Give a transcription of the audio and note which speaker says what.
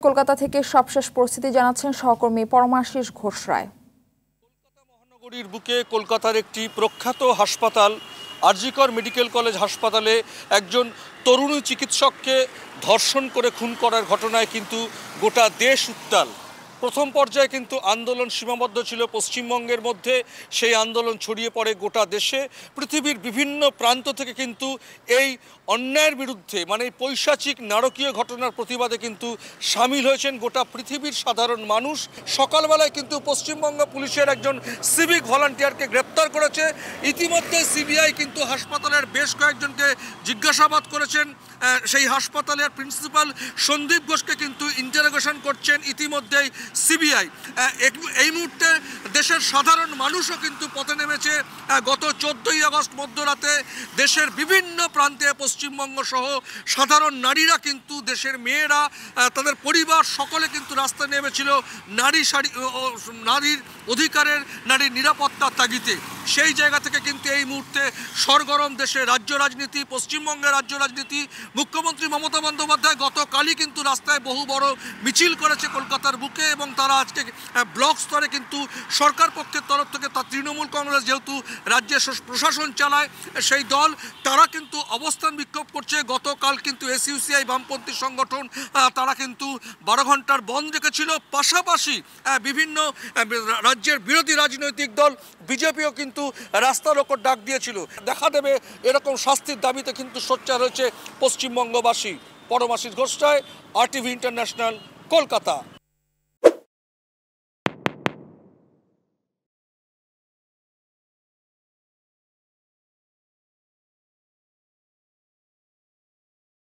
Speaker 1: কলকাতা থেকে সবশেষ পরিস্থিতি জানাচ্ছেন সহকর্মী পরমাশিস ঘোষ রায়।
Speaker 2: কলকাতা মহানগরীর বুকে কলকাতার একটি প্রখ্যাত হাসপাতাল আরজিকর মেডিকেল কলেজ হাসপাতালে একজন তরুণী চিকিৎসককে ধর্ষণ করে খুন করার ঘটনায় কিন্তু গোটা দেশ উত্তাল। প্রথম পর্যায়ে কিন্তু আন্দোলন সীমাবদ্ধ ছিল পশ্চিমবঙ্গের মধ্যে, সেই আন্দোলন ছড়িয়ে পড়ে গোটা দেশে। পৃথিবীর বিভিন্ন প্রান্ত থেকে কিন্তু এই অন্যায়ের বিরুদ্ধে মানে এই পৈশাচিক নারকীয় ঘটনার প্রতিবাদে কিন্তু সামিল হয়েছেন গোটা পৃথিবীর সাধারণ মানুষ। সকালবেলায় কিন্তু পশ্চিমবঙ্গ পুলিশের একজন সিভিক ভলান্টিয়ারকে গ্রেপ্তার করেছে। ইতিমধ্যে সিবিআই কিন্তু হাসপাতালের বেশ কয়েকজনকে জিজ্ঞাসাবাদ করেছেন। সেই হাসপাতালের প্রিন্সিপাল সন্দীপ ঘোষকে কিন্তু ইন্টারোগেশন করছেন ইতিমধ্যেই সিবিআই। এই মুহূর্তে দেশের সাধারণ মানুষও কিন্তু পথে নেমেছে। গত 14ই আগস্ট মধ্যরাতে দেশের বিভিন্ন প্রান্তে পশ্চিমবঙ্গ সহ সাধারণ নারীরা কিন্তু, দেশের মেয়েরা, তাদের পরিবার সকলে কিন্তু রাস্তায় নেমেছিল নারীর অধিকারের, নারীর নিরাপত্তার তাগিদে। সেই জায়গা থেকে কিন্তু এই মুহূর্তে সরগরম দেশের রাজ্য রাজনীতি, পশ্চিমবঙ্গের রাজ্য রাজনীতি। মুখ্যমন্ত্রী মমতা বন্দ্যোপাধ্যায় গতকালই কিন্তু রাস্তায় বহু বড় মিছিল করেছে কলকাতার বুকে, এবং তারা আজকে ব্লক স্তরে কিন্তু সরকার পক্ষের তরফ থেকে, তার তৃণমূল কংগ্রেস যেহেতু রাজ্যে প্রশাসন চালায় সেই দল, তারা কিন্তু অবস্থান বিক্ষোভ করছে। গতকাল কিন্তু এসইউসিআই বামপন্থী সংগঠন তারা কিন্তু 12 ঘন্টার বন্ধ রেখেছিল। পাশাপাশি বিভিন্ন রাজ্যের বিরোধী রাজনৈতিক দল বিজেপিও কিন্তু রাস্তার ওপর ডাক দিয়েছিল। দেখা দেবে এরকম শাস্তির দাবিতে কিন্তু সোচ্চার হয়েছে পশ্চিমবঙ্গবাসী। পরমাশিস ঘোষ রায়, RTV ইন্টারন্যাশনাল, কলকাতা।